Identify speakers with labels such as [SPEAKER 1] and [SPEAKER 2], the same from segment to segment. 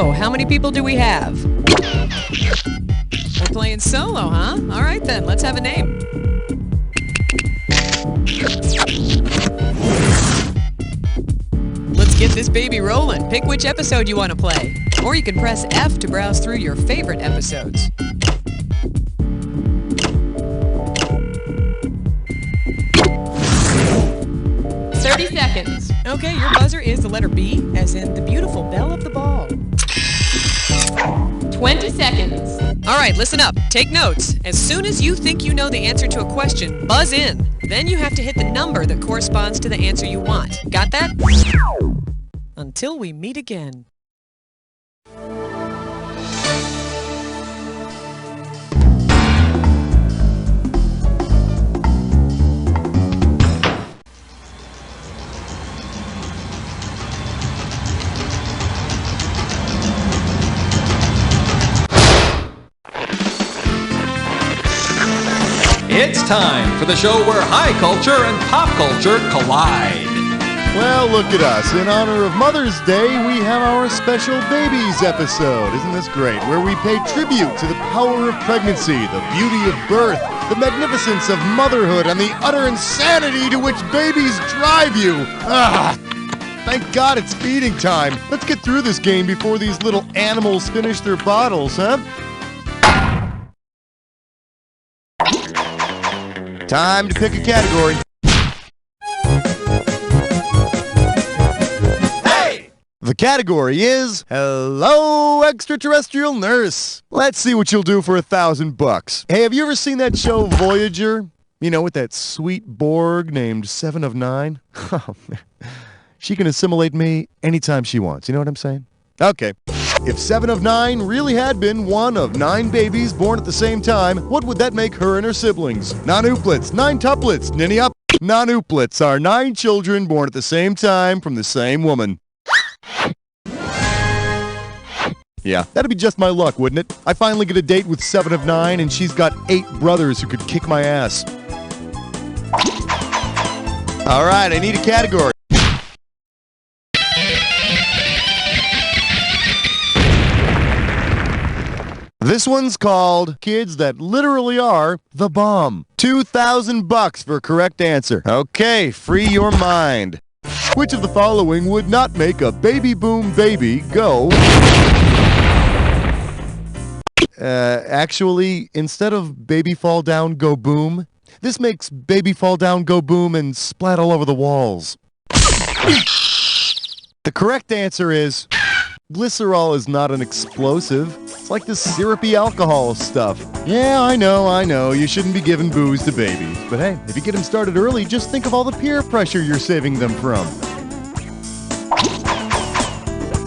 [SPEAKER 1] So, how many people do we have? We're playing solo, huh? All right then, let's have a name. Let's get this baby rolling. Pick which episode you want to play. Or you can press F to browse through your favorite episodes.
[SPEAKER 2] Seconds.
[SPEAKER 1] Okay, your buzzer is the letter B, as in the beautiful belle of the ball.
[SPEAKER 2] 20 seconds.
[SPEAKER 1] All right, listen up. Take notes. As soon as you think you know the answer to a question, buzz in. Then you have to hit the number that corresponds to the answer you want. Got that? Until we meet again.
[SPEAKER 3] It's time for the show where high culture and pop culture collide.
[SPEAKER 4] Well, look at us. In honor of Mother's Day, we have our Special Babies episode. Isn't this great? Where we pay tribute to the power of pregnancy, the beauty of birth, the magnificence of motherhood, and the utter insanity to which babies drive you. Thank God it's feeding time. Let's get through this game before these little animals finish their bottles, huh? Time to pick a category. Hey! The category is Hello, Extraterrestrial Nurse. Let's see what you'll do for $1,000. Hey, have you ever seen that show Voyager? You know, with that sweet Borg named Seven of Nine? Oh, man. She can assimilate me anytime she wants. You know what I'm saying? Okay. If 7 of 9 really had been one of 9 babies born at the same time, what would that make her and her siblings? Nonuplets, 9 tuplets, ninny up. Nonuplets are 9 children born at the same time from the same woman. Yeah, that'd be just my luck, wouldn't it? I finally get a date with 7 of 9 and she's got 8 brothers who could kick my ass. All right, I need a category. This one's called Kids That Literally Are the Bomb. $2,000 for a correct answer. Okay, free your mind. Which of the following would not make a baby boom baby go? Actually, instead of baby fall down, go boom, this makes baby fall down, go boom, and splat all over the walls. The correct answer is glycerol is not an explosive. It's like this syrupy alcohol stuff. Yeah, I know, you shouldn't be giving booze to babies. But hey, if you get them started early, just think of all the peer pressure you're saving them from.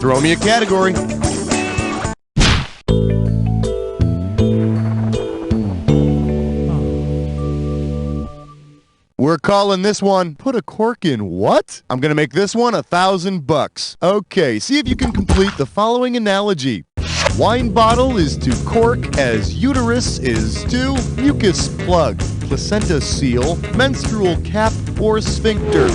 [SPEAKER 4] Throw me a category. We're calling this one, Put a Cork in What? I'm gonna make this one $1,000. Okay, see if you can complete the following analogy. Wine bottle is to cork as uterus is to mucus plug, placenta seal, menstrual cap, or sphincter.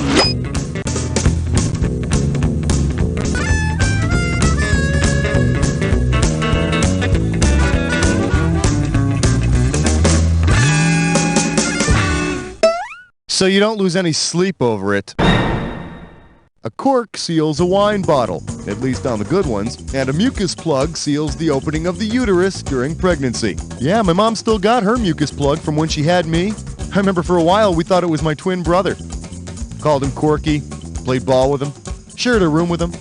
[SPEAKER 4] So you don't lose any sleep over it. A cork seals a wine bottle, at least on the good ones, and a mucus plug seals the opening of the uterus during pregnancy. Yeah, my mom still got her mucus plug from when she had me. I remember for a while we thought it was my twin brother. Called him Corky, played ball with him, shared a room with him.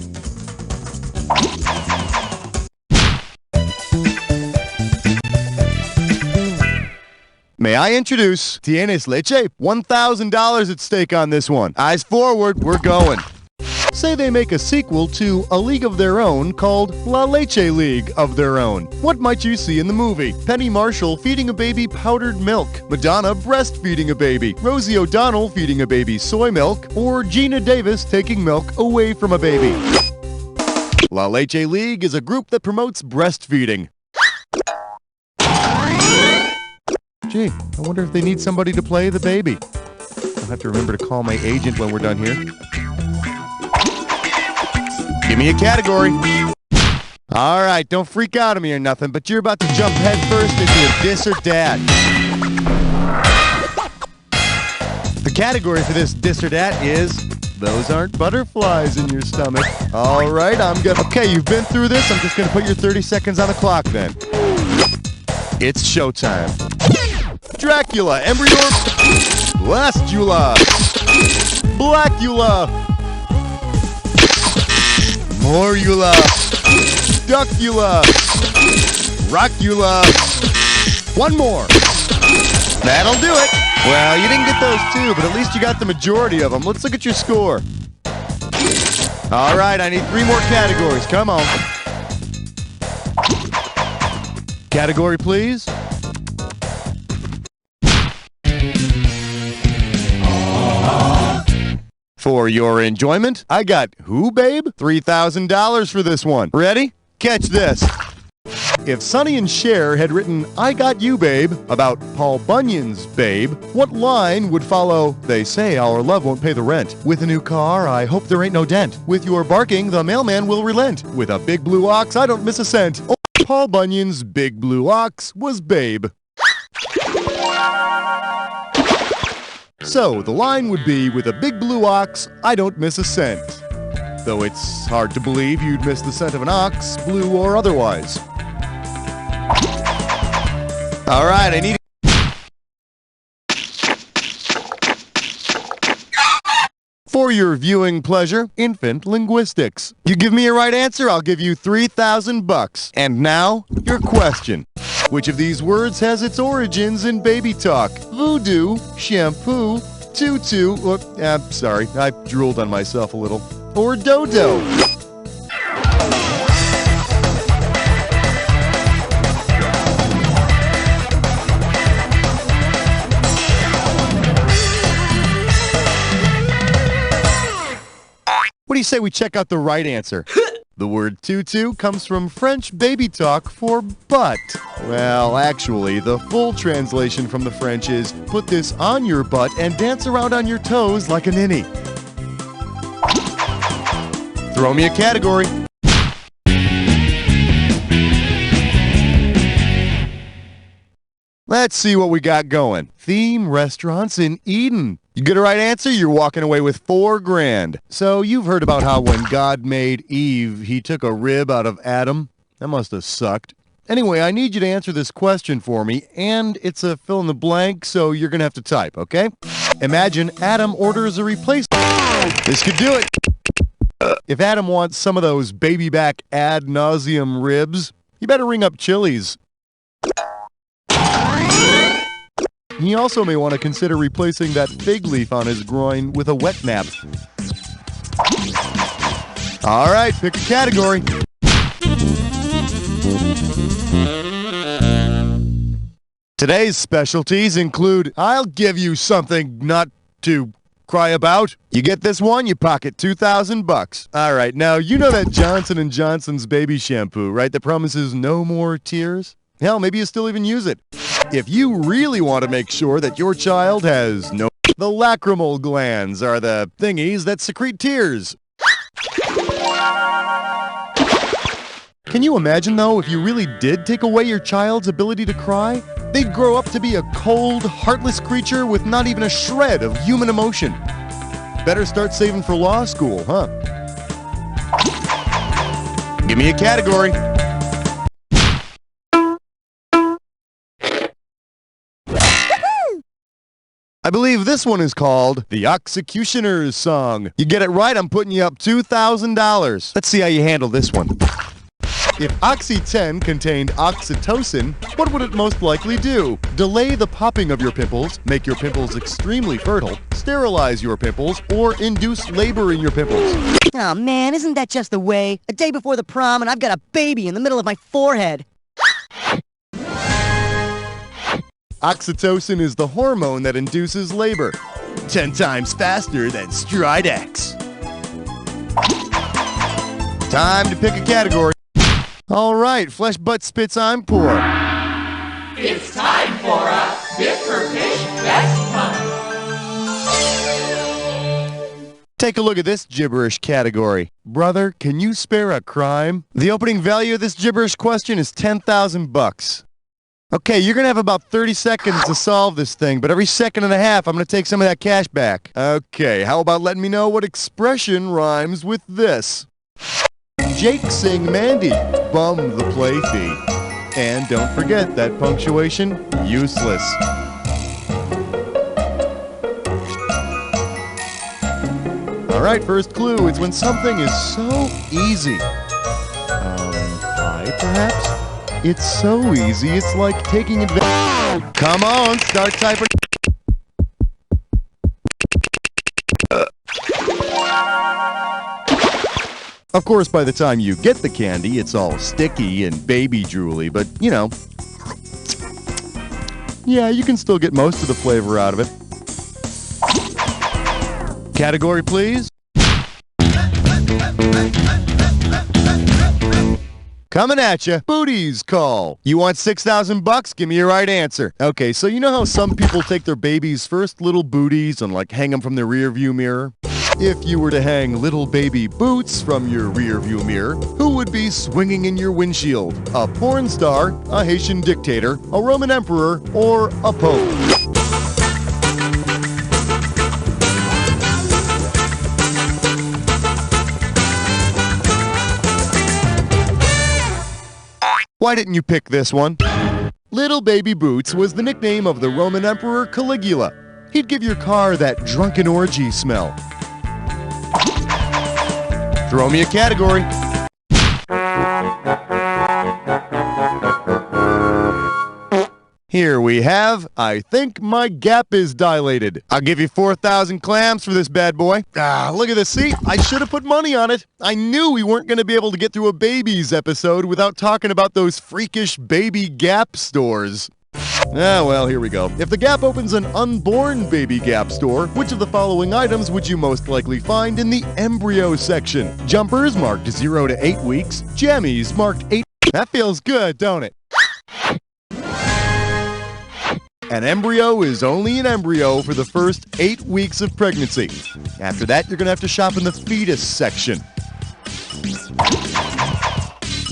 [SPEAKER 4] May I introduce Tienes Leche? $1,000 at stake on this one. Eyes forward, we're going. Say they make a sequel to A League of Their Own called La Leche League of Their Own. What might you see in the movie? Penny Marshall feeding a baby powdered milk, Madonna breastfeeding a baby, Rosie O'Donnell feeding a baby soy milk, or Gina Davis taking milk away from a baby. La Leche League is a group that promotes breastfeeding. Gee, I wonder if they need somebody to play the baby. I'll have to remember to call my agent when we're done here. Give me a category. All right, don't freak out at me or nothing, but you're about to jump headfirst into a dis or dat. The category for this dis or dat is, those aren't butterflies in your stomach. All right, I'm good. Okay, you've been through this. I'm just going to put your 30 seconds on the clock then. It's showtime. Dracula, Embryo, Blastula, Blackula, Morula, Duckula, Rockula. One more. That'll do it. Well, you didn't get those two, but at least you got the majority of them. Let's look at your score. All right, I need 3 more categories. Come on. Category, please. For your enjoyment, I got who, babe? $3,000 for this one. Ready? Catch this. If Sonny and Cher had written I Got You, Babe about Paul Bunyan's Babe, what line would follow, they say our love won't pay the rent? With a new car, I hope there ain't no dent. With your barking, the mailman will relent. With a big blue ox, I don't miss a cent. Oh, Paul Bunyan's big blue ox was Babe. So, the line would be, with a big blue ox, I don't miss a cent. Though it's hard to believe you'd miss the scent of an ox, blue or otherwise. All right, I need... For your viewing pleasure, infant linguistics. You give me a right answer, I'll give you $3,000. And now, your question. Which of these words has its origins in baby talk? Voodoo, shampoo, tutu, sorry, I drooled on myself a little. Or dodo. What do you say we check out the right answer? The word tutu comes from French baby talk for butt. Well, actually, the full translation from the French is, put this on your butt and dance around on your toes like a ninny. Throw me a category. Let's see what we got going. Theme restaurants in Eden. You get a right answer, you're walking away with $4,000. So you've heard about how when God made Eve, he took a rib out of Adam? That must have sucked. Anyway, I need you to answer this question for me, and it's a fill in the blank, so you're going to have to type, okay? Imagine Adam orders a replacement. This could do it. If Adam wants some of those baby back ad nauseum ribs, you better ring up Chili's. He also may want to consider replacing that fig leaf on his groin with a wet nap. All right, pick a category. Today's specialties include, I'll give you something not to cry about. You get this one, you pocket $2,000. All right, now you know that Johnson & Johnson's baby shampoo, right, that promises no more tears? Hell, maybe you still even use it. If you really want to make sure that your child has no... The lacrimal glands are the thingies that secrete tears. Can you imagine, though, if you really did take away your child's ability to cry? They'd grow up to be a cold, heartless creature with not even a shred of human emotion. Better start saving for law school, huh? Give me a category. I believe this one is called The Executioner's Song. You get it right, I'm putting you up $2,000. Let's see how you handle this one. If Oxy-10 contained oxytocin, what would it most likely do? Delay the popping of your pimples, make your pimples extremely fertile, sterilize your pimples, or induce labor in your pimples.
[SPEAKER 2] Oh man, isn't that just the way? A day before the prom and I've got a baby in the middle of my forehead.
[SPEAKER 4] Oxytocin is the hormone that induces labor. 10 times faster than Stridex. Time to pick a category. All right, flesh, butt, spits, I'm poor.
[SPEAKER 5] It's time for a Bit for Fish Best Pun.
[SPEAKER 4] Take a look at this gibberish category. Brother, can you spare a crime? The opening value of this gibberish question is 10,000 bucks. Okay, you're going to have about 30 seconds to solve this thing, but every second and a half, I'm going to take some of that cash back. Okay, how about letting me know what expression rhymes with this? Jake sing Mandy, bum the play fee. And don't forget that punctuation, useless. All right, first clue. It's when something is so easy. Pie, perhaps? It's so easy, it's like taking advantage. Come on, start typing. Of course, by the time you get the candy, it's all sticky and baby drooly, but, you know. Yeah, you can still get most of the flavor out of it. Category, please. Coming at you, Booties call. You want 6,000 bucks? Give me your right answer. Okay, so you know how some people take their baby's first little booties and hang them from their rear view mirror? If you were to hang little baby boots from your rear view mirror, who would be swinging in your windshield? A porn star, a Haitian dictator, a Roman emperor, or a pope? Why didn't you pick this one? Little Baby Boots was the nickname of the Roman Emperor Caligula. He'd give your car that drunken orgy smell. Throw me a category. Here we have, I think my gap is dilated. I'll give you 4,000 clams for this bad boy. Look at this. See, I should have put money on it. I knew we weren't going to be able to get through a babies episode without talking about those freakish baby Gap stores. Well, here we go. If the Gap opens an unborn baby Gap store, which of the following items would you most likely find in the embryo section? Jumpers marked 0 to 8 weeks. Jammies marked 8. That feels good, don't it? An embryo is only an embryo for the first 8 weeks of pregnancy. After that, you're going to have to shop in the fetus section.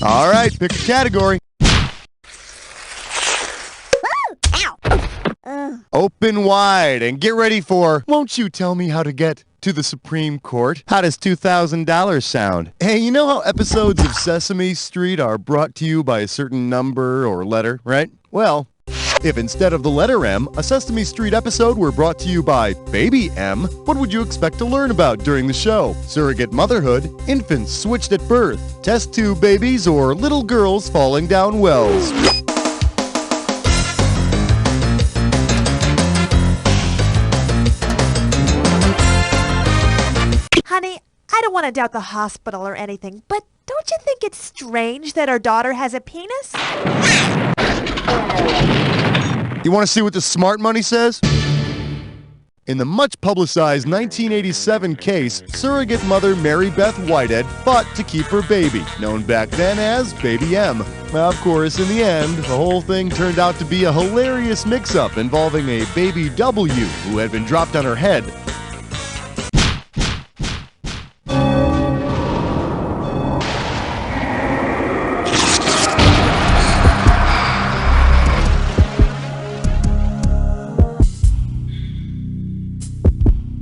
[SPEAKER 4] All right, pick a category. Open wide and get ready for, won't you tell me how to get to the Supreme Court? How does $2,000 sound? Hey, you know how episodes of Sesame Street are brought to you by a certain number or letter, right? Well, if instead of the letter M, a Sesame Street episode were brought to you by Baby M, what would you expect to learn about during the show? Surrogate motherhood, infants switched at birth, test tube babies, or little girls falling down wells?
[SPEAKER 6] Honey, I don't want to doubt the hospital or anything, but don't you think it's strange that our daughter has a penis?
[SPEAKER 4] You want to see what the smart money says? In the much-publicized 1987 case, surrogate mother Mary Beth Whitehead fought to keep her baby, known back then as Baby M. Of course, in the end, the whole thing turned out to be a hilarious mix-up involving a baby W who had been dropped on her head.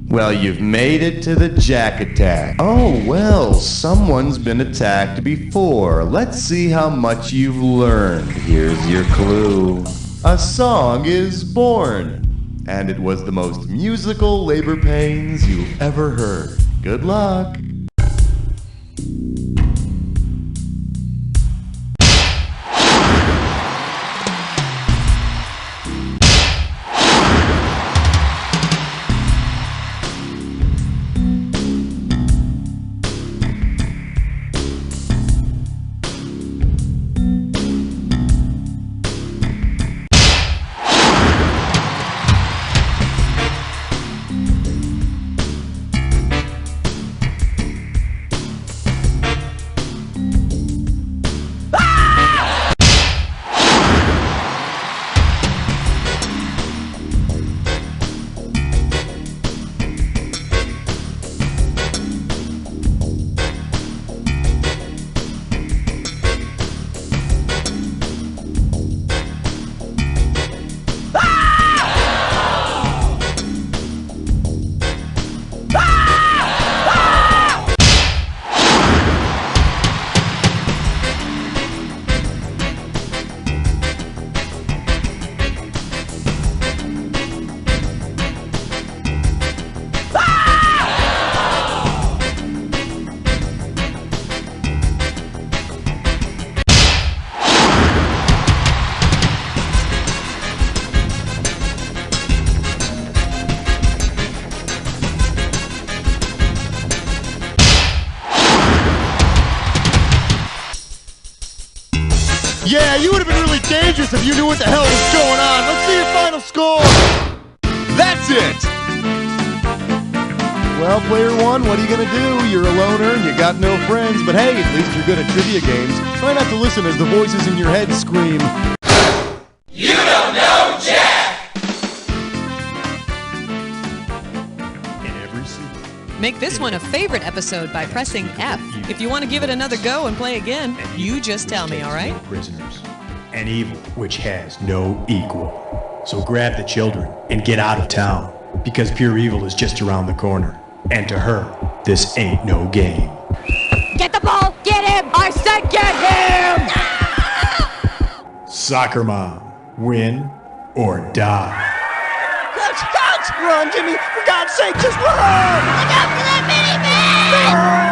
[SPEAKER 4] Well, you've made it to the Jack Attack. Oh, well, someone's been attacked before. Let's see how much you've learned. Here's your clue. A song is born. And it was the most musical labor pains you've ever heard. Good luck. Yeah, you would have been really dangerous if you knew what the hell was going on. Let's see your final score. That's it. Well, player one, what are you going to do? You're a loner and you got no friends, but hey, at least you're good at trivia games. Try not to listen as the voices in your head scream,
[SPEAKER 5] You don't know Jack!
[SPEAKER 1] Make this one a favorite episode by pressing F. If you want to give it another go and play again, you just tell me, all right?
[SPEAKER 7] Prisoners, and evil which has no equal. So grab the children and get out of town, because pure evil is just around the corner. And to her, this ain't no game.
[SPEAKER 8] Get the ball! Get him! I said get him!
[SPEAKER 7] Soccer mom, win or die.
[SPEAKER 2] Coach! Run, Jimmy! For God's sake, just run!
[SPEAKER 8] Look out for that mini-man!